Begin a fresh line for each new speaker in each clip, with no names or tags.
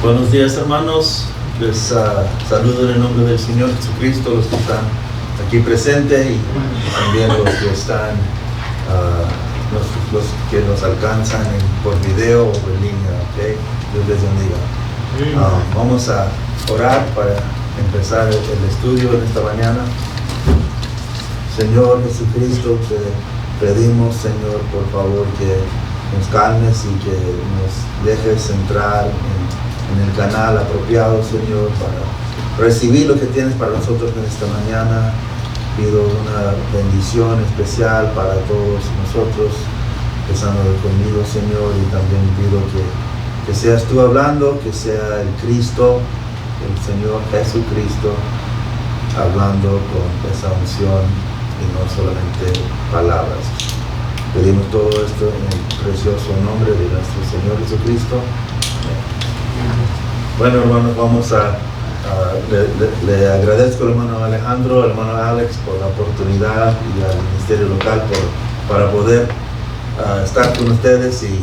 Buenos días, hermanos. Les saludo en el nombre del Señor Jesucristo, los que están aquí presentes y también los que están, los que nos alcanzan por video o en línea. ¿Okay? Dios les bendiga. Vamos a orar para empezar el estudio en esta mañana. Señor Jesucristo, te pedimos, Señor, por favor, que nos calmes y que nos dejes entrar en el canal apropiado, Señor, para recibir lo que tienes para nosotros en esta mañana. Pido una bendición especial para todos nosotros, empezando conmigo, Señor, y también pido que seas tú hablando, que sea el Cristo, el Señor Jesucristo, hablando con esa unción y no solamente palabras. Pedimos todo esto en el precioso nombre de nuestro Señor Jesucristo. Bueno, hermanos, vamos le agradezco al hermano Alejandro, al hermano Alex por la oportunidad y al Ministerio Local para poder estar con ustedes me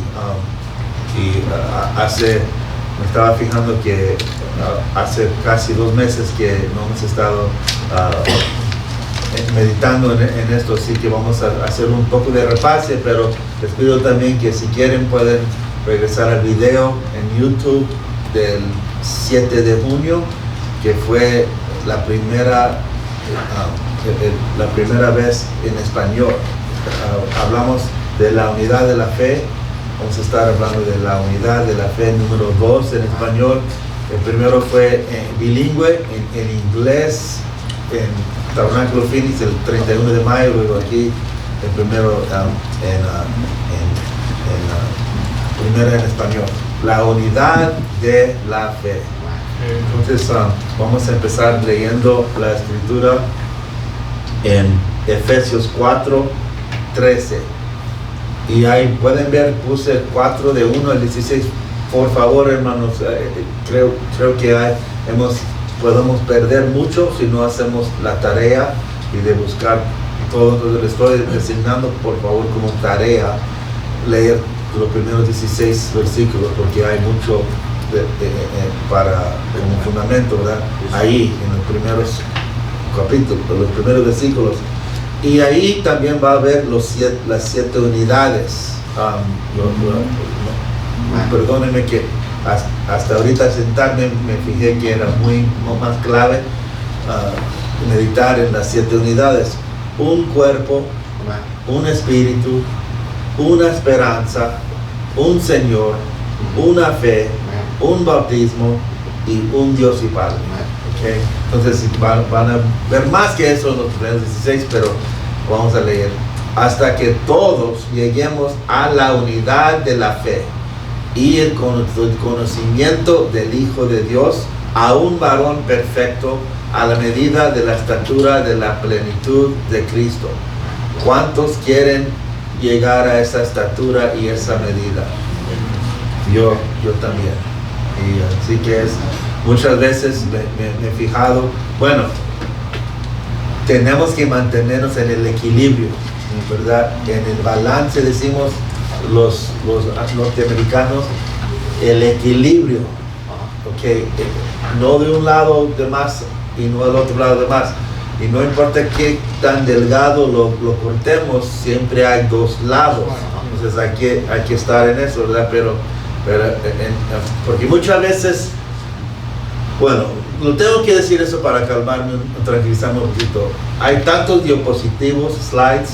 estaba fijando que hace casi 2 meses que no hemos estado meditando en esto, así que vamos a hacer un poco de repase, pero les pido también que si quieren pueden regresar al video en YouTube del 7 de junio, que fue la primera vez en español. Hablamos de la unidad de la fe. Vamos a estar hablando de la unidad de la fe número 2 en español. El primero fue bilingüe, en inglés, en Tabernáculo Phoenix el 31 de mayo, luego aquí el primero primero en español. La unidad de la fe. Entonces vamos a empezar leyendo la escritura en Efesios 4:13. Y ahí pueden ver, puse 4 de 1 al 16. Por favor, hermanos, creo que podemos perder mucho si no hacemos la tarea y de buscar todo. Entonces les estoy designando, por favor, como tarea leer los primeros 16 versículos, porque hay mucho como fundamento, ¿verdad? Ahí en los primeros capítulos, los primeros versículos. Y ahí también va a haber las 7 unidades. Perdónenme que hasta ahorita sentarme me fijé que era más clave meditar en las 7 unidades. Un cuerpo, un espíritu, una esperanza, un Señor, una fe, un bautismo y un Dios y Padre. ¿Okay? Entonces van a ver más que eso en los primeros 16, pero vamos a leer hasta que todos lleguemos a la unidad de la fe y el conocimiento del Hijo de Dios, a un varón perfecto, a la medida de la estatura de la plenitud de Cristo. ¿Cuántos quieren llegar a esa estatura y esa medida? Yo también. Y así que muchas veces me he fijado, bueno, tenemos que mantenernos en el equilibrio, ¿verdad? En el balance, decimos los norteamericanos, el equilibrio, ¿okay? No de un lado de más y no del otro lado de más. Y no importa qué tan delgado lo cortemos, siempre hay 2 lados. Entonces hay que estar en eso, ¿verdad? Porque muchas veces, bueno, no tengo que decir eso para calmarme, tranquilizarme un poquito. Hay tantos diapositivos, slides,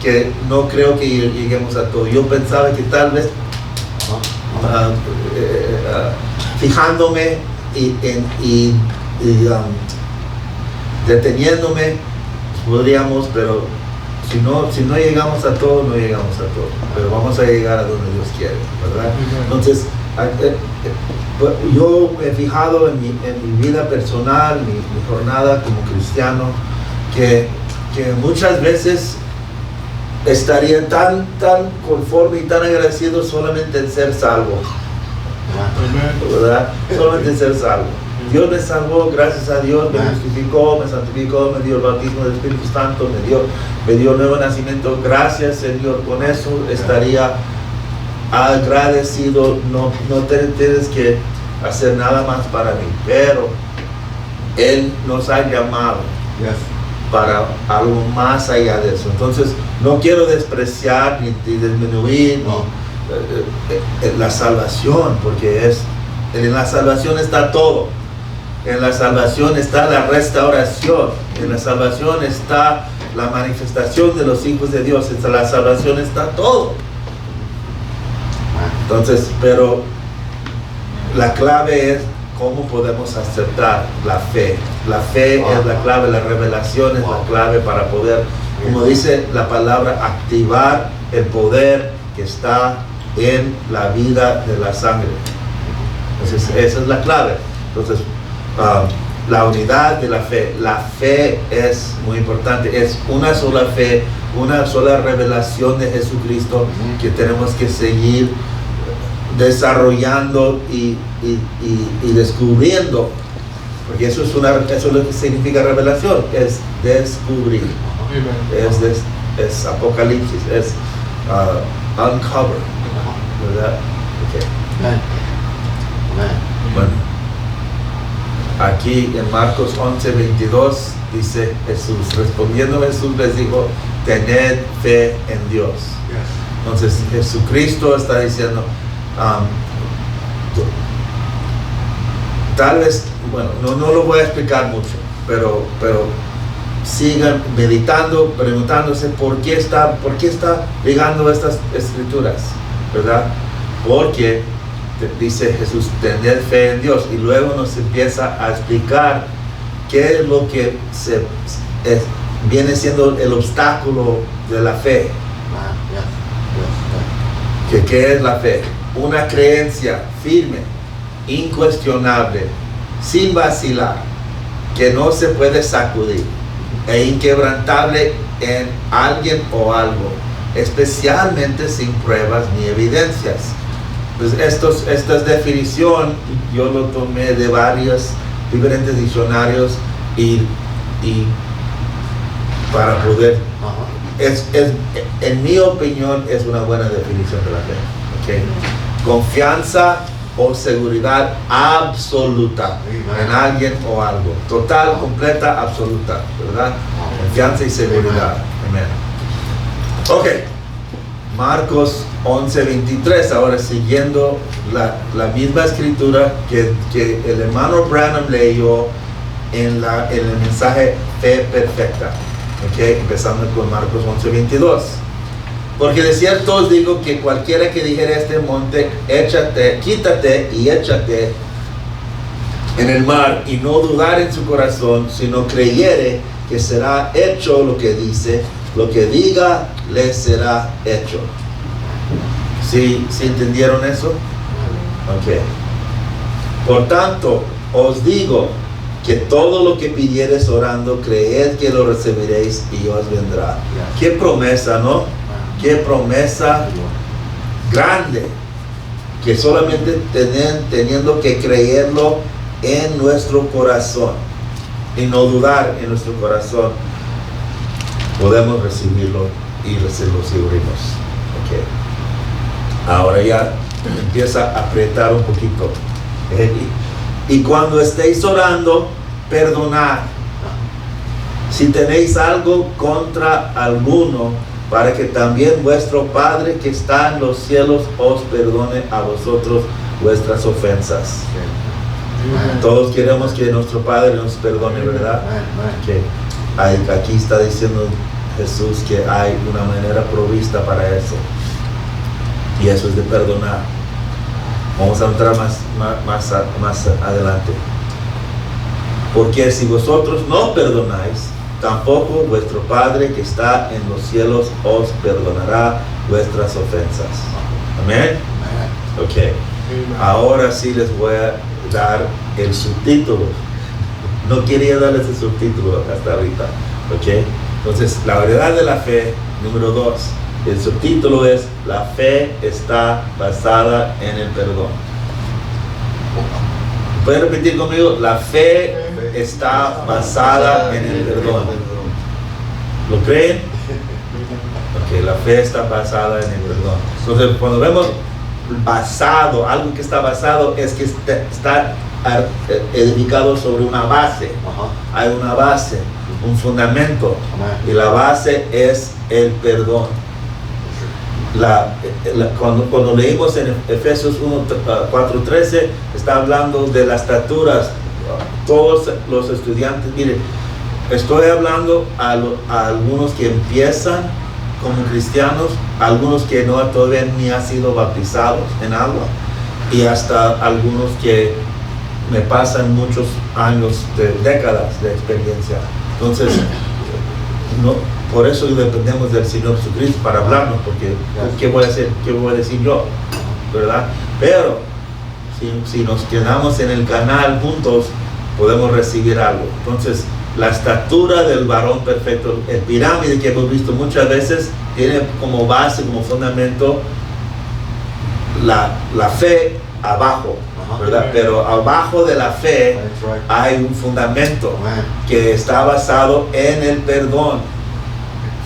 que no creo que lleguemos a todo. Yo pensaba que tal vez fijándome y deteniéndome podríamos, pero si no llegamos a todo, no llegamos a todo, pero vamos a llegar a donde Dios quiere, ¿verdad? Entonces yo me he fijado en mi vida personal, mi jornada como cristiano, que muchas veces estaría tan conforme y tan agradecido solamente en ser salvo, ¿verdad? Solamente en ser salvo. Dios me salvó, gracias a Dios, me justificó, me santificó, me dio el bautismo del Espíritu Santo, me dio nuevo nacimiento. Gracias, Señor, con eso estaría agradecido. No tienes que hacer nada más para mí, pero Él nos ha llamado para algo más allá de eso. Entonces, no quiero despreciar ni disminuir la salvación, porque en la salvación está todo. En la salvación está la restauración, en la salvación está la manifestación de los hijos de Dios, en la salvación está todo. Entonces, pero la clave es cómo podemos aceptar la fe. La fe es la clave, la revelación es la clave para poder, como dice la palabra, activar el poder que está en la vida de la sangre. Entonces, esa es la clave. Entonces, la unidad de la fe. La fe es muy importante. Es una sola fe, una sola revelación de Jesucristo que tenemos que seguir desarrollando y descubriendo, porque eso es lo que significa revelación, es descubrir, es apocalipsis, es uncover, ¿verdad? Okay. Bueno, aquí en Marcos 11:22 dice Jesús, respondiendo Jesús les dijo, tened fe en Dios. Entonces Jesucristo está diciendo, tal vez, bueno, no lo voy a explicar mucho, pero sigan meditando, preguntándose por qué está ligando estas escrituras, ¿verdad? Porque dice Jesús, tener fe en Dios, y luego nos empieza a explicar qué es lo que viene siendo el obstáculo de la fe. ¿Qué es la fe? Una creencia firme, incuestionable, sin vacilar, que no se puede sacudir, e inquebrantable en alguien o algo, especialmente sin pruebas ni evidencias. Pues esta definición yo lo tomé de varios diferentes diccionarios y para poder, en mi opinión, es una buena definición de la fe. ¿Okay? Confianza o seguridad absoluta en alguien o algo, total, completa, absoluta, ¿verdad? Confianza y seguridad. Amén. Ok, Marcos 11:23, ahora siguiendo la misma escritura que el hermano Branham leyó en el mensaje Fe Perfecta. Okay, empezando con Marcos 11:22. Porque de cierto os digo que cualquiera que dijere a este monte, quítate y échate en el mar, y no dudar en su corazón, sino creyere que será hecho lo que dice, lo que diga le será hecho. ¿Sí entendieron eso? Ok. Por tanto, os digo que todo lo que pidiereis orando, creed que lo recibiréis y os vendrá. Qué promesa, ¿no? Qué promesa grande, que solamente teniendo que creerlo en nuestro corazón y no dudar en nuestro corazón, podemos recibirlo y lo recibimos. Okay. Ahora ya empieza a apretar un poquito. Y cuando estéis orando, perdonad si tenéis algo contra alguno, para que también vuestro Padre que está en los cielos os perdone a vosotros vuestras ofensas. Todos queremos que nuestro Padre nos perdone, ¿verdad? Okay. Aquí está diciendo Jesús que hay una manera provista para eso, y eso es de perdonar. Vamos a entrar más adelante. Porque si vosotros no perdonáis, tampoco vuestro Padre que está en los cielos os perdonará vuestras ofensas. Amén. Ok. Ahora sí les voy a dar el subtítulo. No quería darles el subtítulo hasta ahorita. Ok. Entonces, la verdad de la fe, número 2. El subtítulo es: la fe está basada en el perdón. ¿Pueden repetir conmigo? La fe está basada en el perdón. ¿Lo creen? Ok, la fe está basada en el perdón. Entonces, cuando vemos basado, algo que está basado es que está edificado sobre una base. Hay una base, un fundamento, y la base es el perdón. Cuando leímos en Efesios 4:13, está hablando de las estaturas. Todos los estudiantes, miren, estoy hablando a algunos que empiezan como cristianos, algunos que no todavía ni han sido bautizados en agua, y hasta algunos que me pasan muchos años, décadas de experiencia. Entonces, por eso dependemos del Señor Jesucristo para hablarnos, porque ¿qué voy a hacer? ¿Qué voy a decir yo? ¿Verdad? Pero si nos quedamos en el canal juntos, podemos recibir algo. Entonces, la estatura del varón perfecto, el pirámide que hemos visto muchas veces, tiene como base, como fundamento la fe abajo, ¿verdad? Pero abajo de la fe hay un fundamento que está basado en el perdón.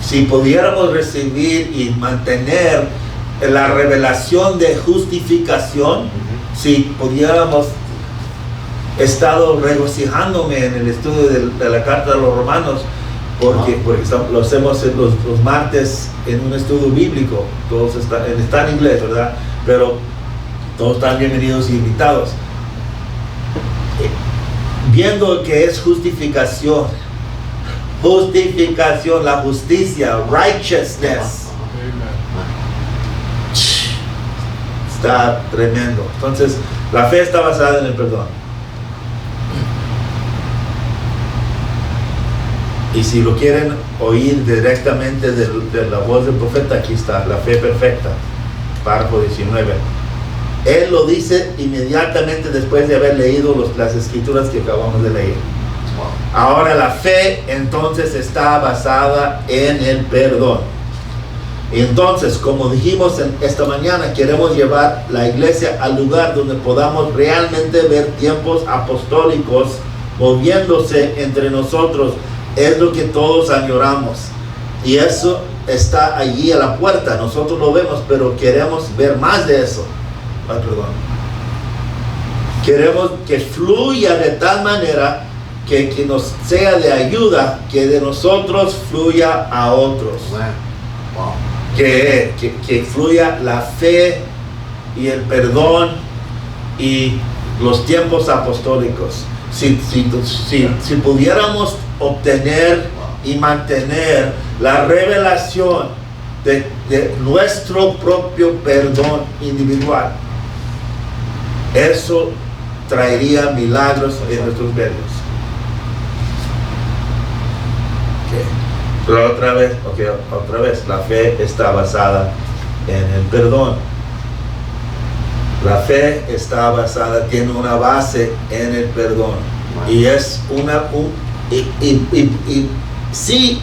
Si pudiéramos recibir y mantener la revelación de justificación, si pudiéramos estado regocijándome en el estudio de la carta de los Romanos, porque lo hacemos los martes en un estudio bíblico, todos está en inglés, ¿verdad? Pero todos están bienvenidos y invitados. Viendo que es justificación, la justicia, righteousness, está tremendo. Entonces, la fe está basada en el perdón. Y si lo quieren oír directamente de la voz del profeta, aquí está, la fe perfecta, párrafo 19. Él lo dice inmediatamente después de haber leído las escrituras que acabamos de leer. Ahora la fe entonces está basada en el perdón. Entonces, como dijimos esta mañana, queremos llevar la iglesia al lugar donde podamos realmente ver tiempos apostólicos moviéndose entre nosotros. Es lo que todos añoramos, y eso está allí a la puerta. Nosotros lo vemos, pero queremos ver más de eso. Queremos que fluya de tal manera que nos sea de ayuda, que de nosotros fluya a otros. Que fluya la fe y el perdón y los tiempos apostólicos. Si pudiéramos obtener y mantener la revelación de nuestro propio perdón individual, eso traería milagros en nuestros medios. Pero otra vez, la fe está basada en el perdón. La fe está basada, tiene una base en el perdón. Y es sí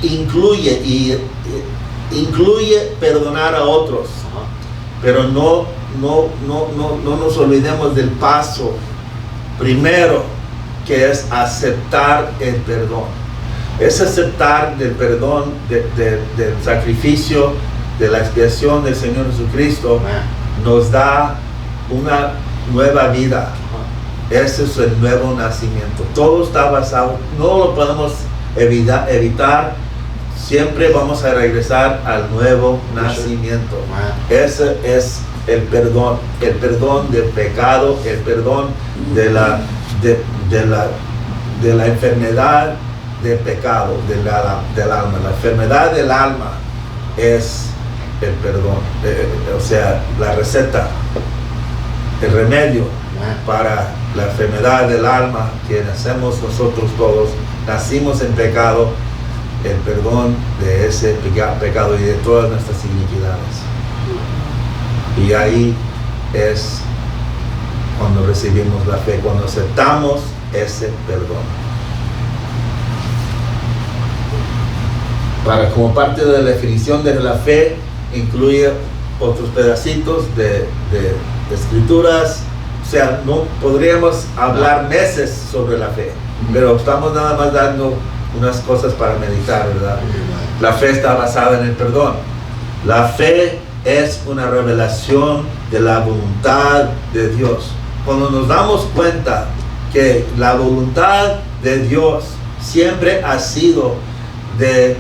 incluye perdonar a otros, pero no nos olvidemos del paso primero, que es aceptar el perdón. Es aceptar del perdón, del sacrificio, de la expiación del Señor Jesucristo, nos da una nueva vida. Ese es el nuevo nacimiento. Todo está basado, no lo podemos evitar. Siempre vamos a regresar al nuevo nacimiento. Ese es el perdón del pecado, el perdón de la enfermedad del pecado del alma. La enfermedad del alma es el perdón, o sea, la receta, el remedio para la enfermedad del alma que nacemos nosotros todos. Nacimos en pecado, el perdón de ese pecado y de todas nuestras iniquidades. Y ahí es cuando recibimos la fe, cuando aceptamos ese perdón. Como parte de la definición de la fe, incluye otros pedacitos de escrituras. O sea, no podríamos hablar meses sobre la fe, pero estamos nada más dando unas cosas para meditar, ¿verdad? La fe está basada en el perdón. La fe es una revelación de la voluntad de Dios. Cuando nos damos cuenta que la voluntad de Dios siempre ha sido de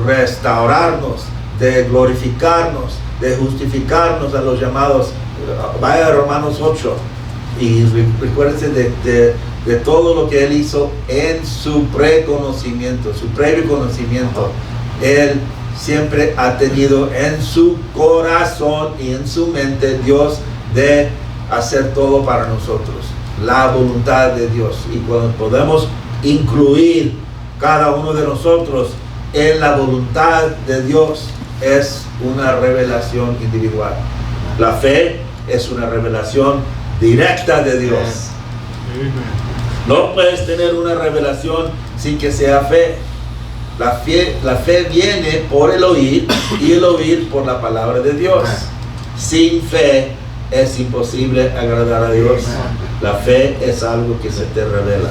restaurarnos, de glorificarnos, de justificarnos a los llamados, vaya a Romanos 8 y recuérdense de todo lo que Él hizo en su preconocimiento, su previo conocimiento. Él siempre ha tenido en su corazón y en su mente Dios de hacer todo para nosotros, la voluntad de Dios. Y cuando podemos incluir cada uno de nosotros en la voluntad de Dios, es una revelación individual. La fe es una revelación directa de Dios. No puedes tener una revelación sin que sea fe. La fe viene por el oír y el oír por la palabra de Dios. Sin fe es imposible agradar a Dios. La fe es algo que se te revela.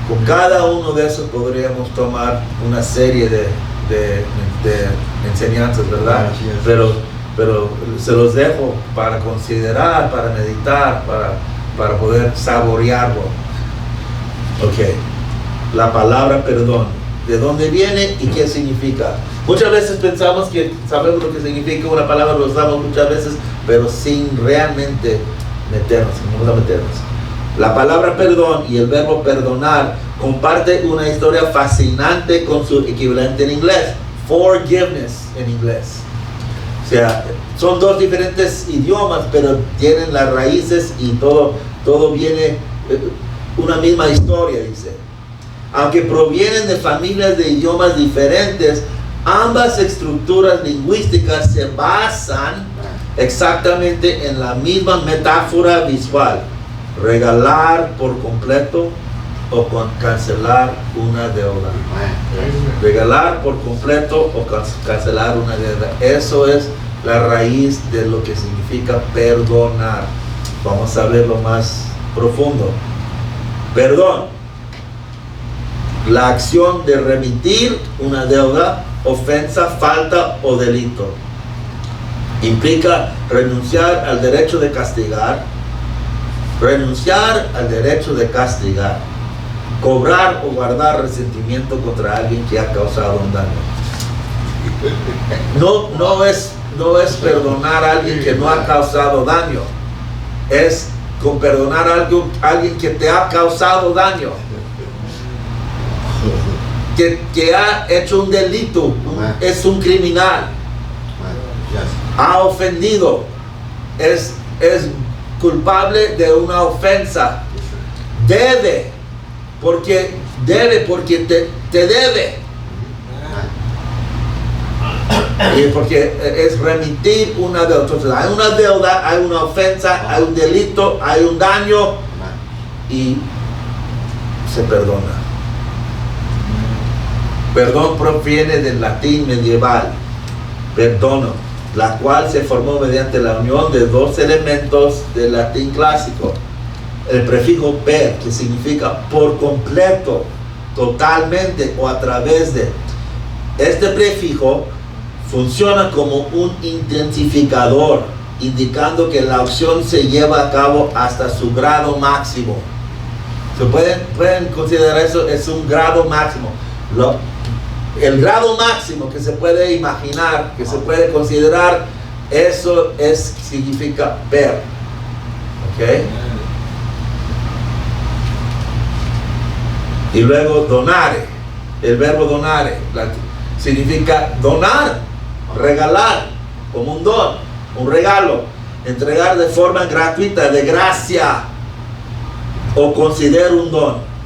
Con cada uno de esos podríamos tomar una serie de enseñanzas, ¿verdad? Pero se los dejo para considerar, para meditar, para poder saborearlo. Ok, la palabra perdón, ¿de dónde viene y qué significa? Muchas veces pensamos que sabemos lo que significa una palabra, lo usamos muchas veces, pero sin realmente meternos. La palabra perdón y el verbo perdonar comparte una historia fascinante con su equivalente en inglés, forgiveness en inglés. O sea, son dos diferentes idiomas, pero tienen las raíces y todo viene una misma historia, dice. Aunque provienen de familias de idiomas diferentes, ambas estructuras lingüísticas se basan exactamente en la misma metáfora visual: regalar por completo o cancelar una deuda. Regalar por completo o cancelar una deuda. Eso es la raíz de lo que significa perdonar. Vamos a verlo más profundo. Perdón: la acción de remitir una deuda, ofensa, falta o delito. Implica renunciar al derecho de castigar. Renunciar al derecho de castigar. Cobrar o guardar resentimiento contra alguien que ha causado un daño. No es perdonar a alguien que no ha causado daño. Es con perdonar a alguien que te ha causado daño. Que ha hecho un delito, es un criminal. Ha ofendido. Es culpable de una ofensa. Debe porque te debe. Y porque es remitir una deuda. Entonces hay una deuda, hay una ofensa, hay un delito, hay un daño y se perdona. Perdón proviene del latín medieval, perdono, la cual se formó mediante la unión de dos elementos del latín clásico. El prefijo per, que significa por completo, totalmente o a través de. Este prefijo funciona como un intensificador, indicando que la acción se lleva a cabo hasta su grado máximo. Pueden considerar eso, es un grado máximo. El grado máximo que se puede imaginar, que se puede considerar, eso significa per. ¿Ok? Y luego donare, el verbo donare, significa donar, regalar, como un don, un regalo, entregar de forma gratuita, de gracia, o considerar un don.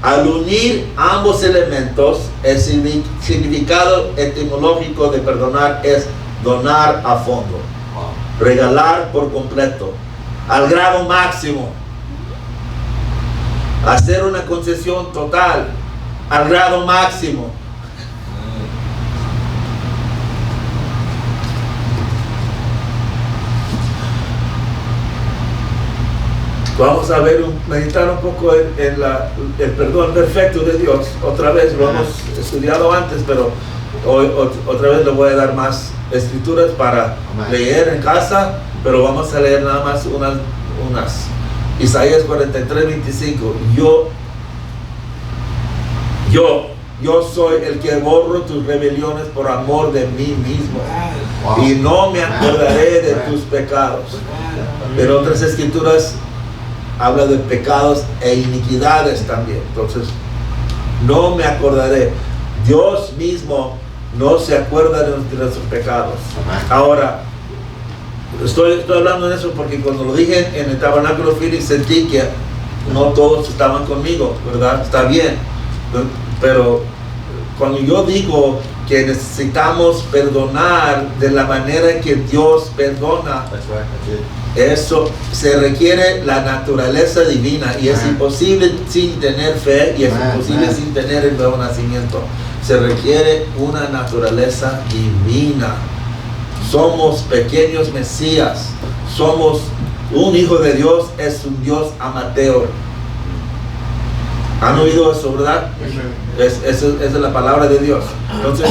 Al unir ambos elementos, el significado etimológico de perdonar es donar a fondo, regalar por completo, al grado máximo, hacer una concesión total, al grado máximo. Vamos a meditar un poco en el perdón perfecto de Dios. Otra vez, lo hemos estudiado antes, pero Hoy otra vez le voy a dar más escrituras para leer en casa, pero vamos a leer nada más unas. Isaías 43:25. Yo soy el que borro tus rebeliones por amor de mí mismo, y no me acordaré de tus pecados. Pero otras escrituras habla de pecados e iniquidades también. Entonces, no me acordaré. Dios mismo no se acuerda de nuestros pecados. Ahora, estoy hablando de eso porque cuando lo dije en el Tabernáculo Phoenix sentí que no todos estaban conmigo, ¿verdad? Está bien, pero cuando yo digo que necesitamos perdonar de la manera en que Dios perdona, eso se requiere la naturaleza divina, y es imposible sin tener fe, y es imposible sin tener el nuevo nacimiento. Se requiere una naturaleza divina. Somos pequeños mesías, somos un hijo de Dios, es un Dios amateur. ¿Han oído eso, verdad? Esa es la palabra de Dios. Entonces,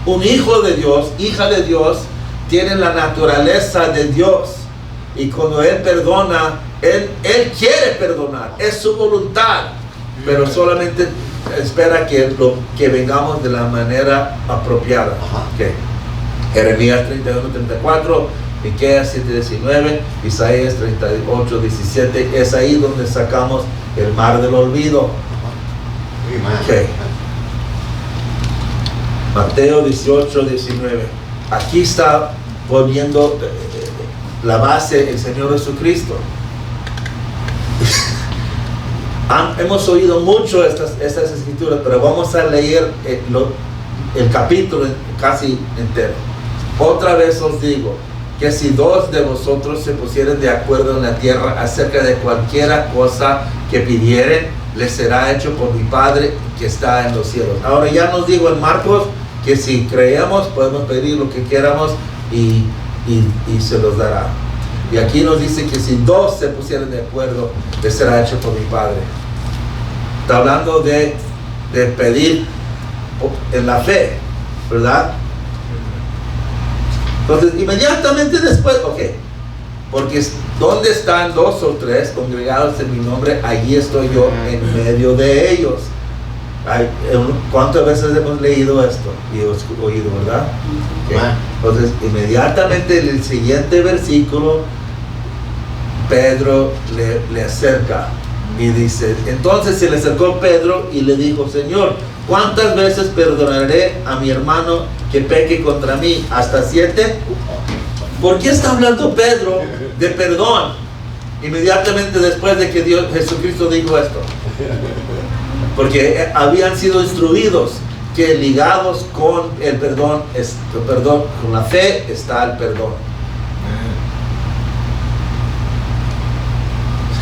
un hijo de Dios, hija de Dios, tiene la naturaleza de Dios. Y cuando Él perdona, Él quiere perdonar, es su voluntad, pero solamente espera que vengamos de la manera apropiada. Okay. Jeremías 31:34, Miqueas 7:19, Isaías 38:17, es ahí donde sacamos el mar del olvido. Okay. Mateo 18:19, aquí está poniendo la base el Señor Jesucristo. Hemos oído mucho estas escrituras, pero vamos a leer el capítulo casi entero. Otra vez os digo que si dos de vosotros se pusieren de acuerdo en la tierra acerca de cualquiera cosa que pidieren, les será hecho por mi Padre que está en los cielos. Ahora ya nos dijo en Marcos que si creemos podemos pedir lo que queramos y se los dará. Y aquí nos dice que si dos se pusieran de acuerdo, les será hecho por mi Padre. Está hablando de pedir en la fe, ¿verdad? Entonces, inmediatamente después, porque donde están dos o tres congregados en mi nombre, allí estoy yo en medio de ellos. ¿Cuántas veces hemos leído esto y oído, verdad? Entonces, inmediatamente en el siguiente versículo, Pedro le acerca y dice, entonces se le acercó Pedro y le dijo, Señor, ¿cuántas veces perdonaré a mi hermano que peque contra mí? ¿Hasta 7? ¿Por qué está hablando Pedro de perdón inmediatamente después de que Jesucristo dijo esto? Porque habían sido instruidos que ligados con el perdón, con la fe está el perdón.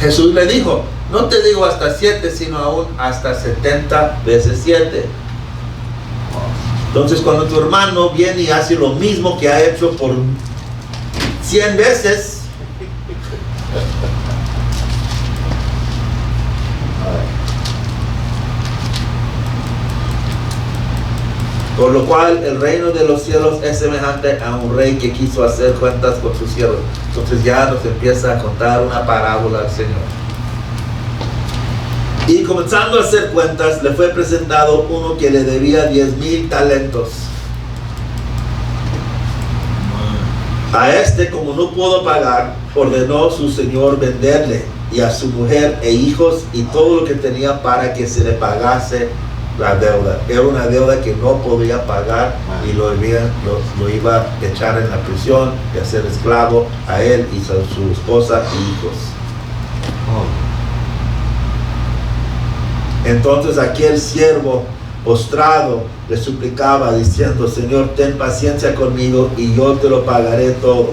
Jesús le dijo, no te digo hasta 7, sino aún hasta 70 veces 7. Entonces cuando tu hermano viene y hace lo mismo que ha hecho por 100 veces, por lo cual el reino de los cielos es semejante a un rey que quiso hacer cuentas con sus siervos. Entonces ya nos empieza a contar una parábola al Señor. Y comenzando a hacer cuentas, le fue presentado uno que le debía 10,000 talentos. A este, como no pudo pagar, ordenó su señor venderle y a su mujer e hijos y todo lo que tenía para que se le pagase la deuda. Era una deuda que no podía pagar y lo iba a echar en la prisión y hacer esclavo a él y a su esposa y hijos. Entonces aquel siervo postrado le suplicaba diciendo, Señor, ten paciencia conmigo y yo te lo pagaré todo.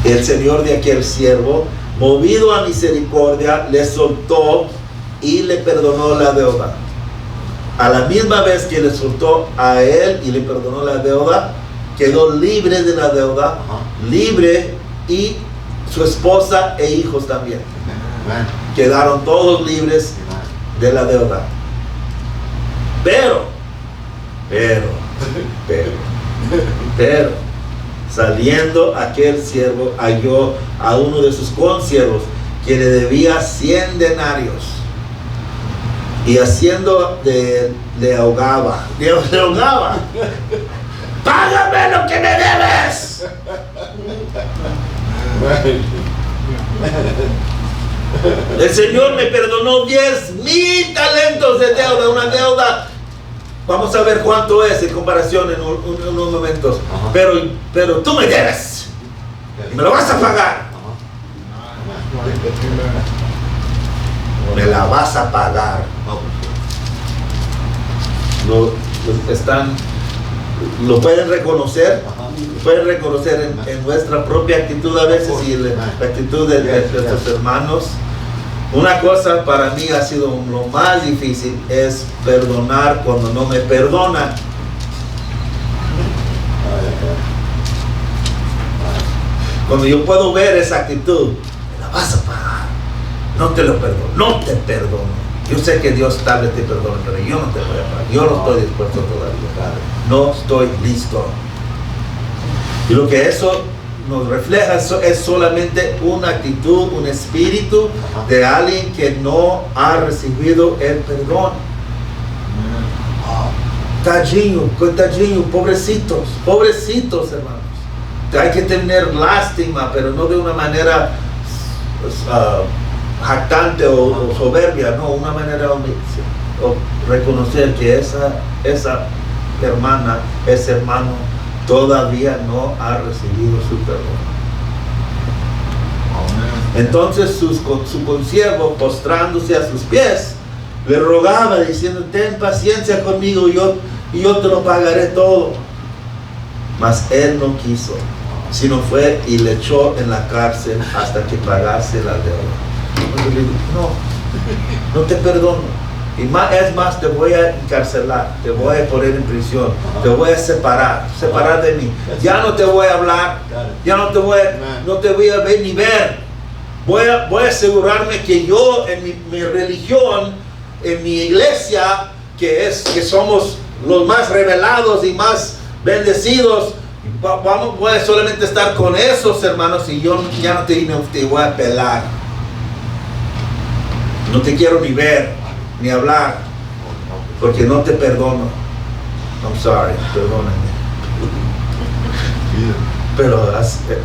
El señor de aquel siervo, movido a misericordia, le soltó y le perdonó la deuda. A la misma vez que le soltó a él y le perdonó la deuda, quedó libre de la deuda, libre, y su esposa e hijos también. Quedaron todos libres de la deuda. Pero Pero, saliendo aquel siervo, halló a uno de sus consiervos que le debía 100 denarios. Y haciendo le ahogaba. Dios le ahogaba. ¡Págame lo que me debes! El Señor me perdonó 10,000 talentos de deuda, una deuda. Vamos a ver cuánto es en comparación en unos momentos. Pero tú me debes. Y me lo vas a pagar. Me la vas a pagar. Lo pueden reconocer. Pueden reconocer en nuestra propia actitud a veces y la actitud de nuestros hermanos. Una cosa para mí ha sido lo más difícil es perdonar cuando no me perdonan. Cuando yo puedo ver esa actitud, me la vas a pagar. No te lo perdono, no te perdono. Yo sé que Dios tal vez te perdona, pero yo no te voy a pagar. Yo no estoy dispuesto todavía. No estoy listo. Y lo que eso nos refleja es solamente una actitud, un espíritu de alguien que no ha recibido el perdón. Tadinho, pobrecitos, hermanos. Hay que tener lástima, pero no de una manera jactante o soberbia, no, una manera humilde. O reconocer que esa hermana, ese hermano, todavía no ha recibido su perdón. Entonces su consiervo, postrándose a sus pies, le rogaba diciendo: ten paciencia conmigo y yo te lo pagaré todo. Mas él no quiso, sino fue y le echó en la cárcel hasta que pagase la deuda. No te perdono. Y es más, te voy a encarcelar, te voy a poner en prisión, te voy a separar de mí. Ya no te voy a hablar, ya no te voy a ver ni ver. Voy a asegurarme que yo en mi religión, en mi iglesia, que somos los más revelados y más bendecidos, voy a solamente estar con esos hermanos y yo ya no te voy a pelar. No te quiero ni ver ni hablar, porque no te perdono. I'm sorry, perdóname. Pero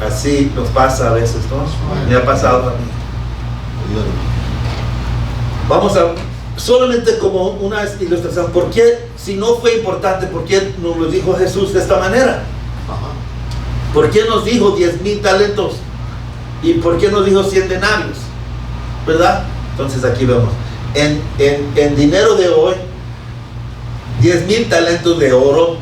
así nos pasa a veces, ¿no? Me ha pasado a mí. Vamos a, solamente como una ilustración, ¿por qué, si no fue importante, por qué nos lo dijo Jesús de esta manera? ¿Por qué nos dijo 10,000 talentos? ¿Y por qué nos dijo 100 denarios? ¿Verdad? Entonces aquí vemos. En dinero de hoy, 10,000 talentos de oro.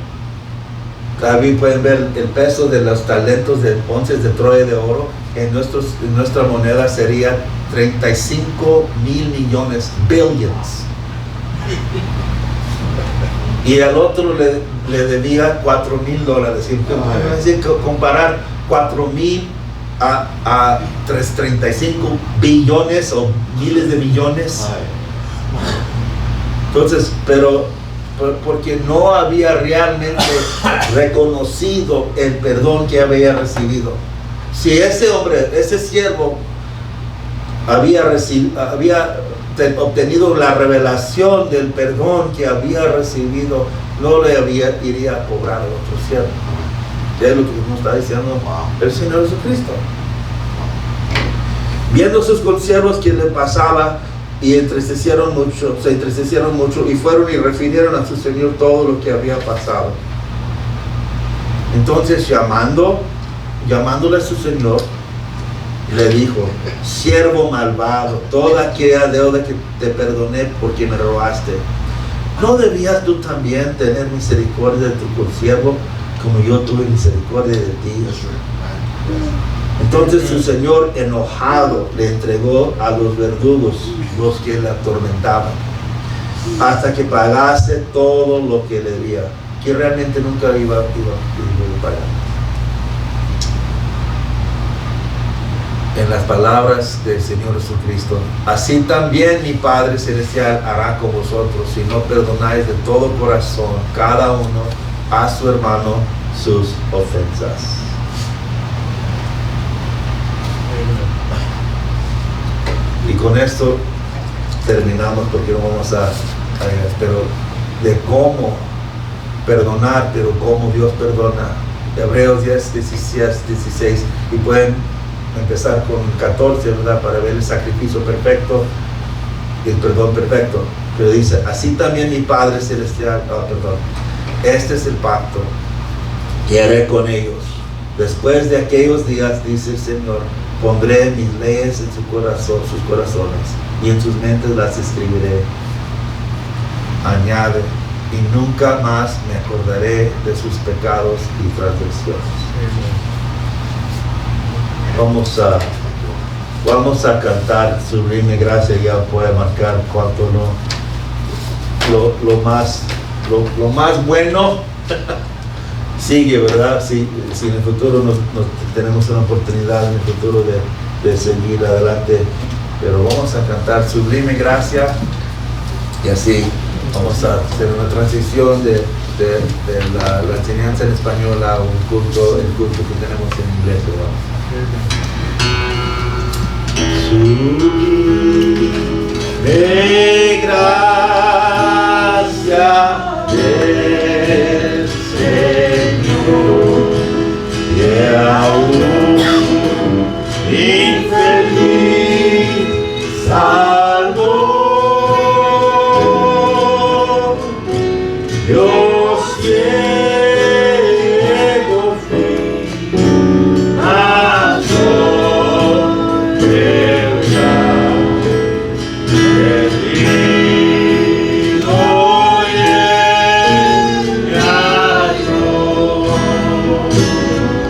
También pueden ver el peso de los talentos de onces de Troya de oro. En nuestra moneda sería 35,000 millones, billions. Y al otro le debía $4,000. Es decir, comparar 4,000 a 35 billones o miles de millones. Entonces, pero porque no había realmente reconocido el perdón que había recibido. Si ese hombre, ese siervo había obtenido la revelación del perdón que había recibido, no le iría a cobrar al otro siervo. Es lo que nos está diciendo el Señor Jesucristo. Viendo sus consiervos que le pasaba, y se entristecieron mucho y fueron y refirieron a su Señor todo lo que había pasado. Entonces llamándole a su Señor, le dijo: siervo malvado, toda aquella deuda que te perdoné porque me robaste, ¿no debías tú también tener misericordia de tu consiervo como yo tuve misericordia de ti? Entonces su Señor, enojado, le entregó a los verdugos, los que le atormentaban, hasta que pagase todo lo que le debía, que realmente nunca iba a pagar. en las palabras del Señor Jesucristo: así también mi Padre Celestial hará con vosotros si no perdonáis de todo corazón cada uno a su hermano sus ofensas. Y con esto terminamos, porque no vamos a pero de cómo perdonar, pero cómo Dios perdona. Hebreos 10, 16, y pueden empezar con 14, ¿verdad? Para ver el sacrificio perfecto y el perdón perfecto. Pero dice: así también mi Padre Celestial, este es el pacto que haré con ellos. Después de aquellos días, dice el Señor, pondré mis leyes en sus corazones, y en sus mentes las escribiré. Añade: y nunca más me acordaré de sus pecados y transgresiones. Vamos a cantar Sublime Gracia. Ya puede marcar cuánto lo más bueno sigue, ¿verdad? Si en el futuro tenemos una oportunidad en el futuro de seguir adelante, pero vamos a cantar Sublime Gracia, y así vamos a hacer una transición de la enseñanza en español a el culto que tenemos en inglés, ¿verdad? Sublime gracia del Señor, que aún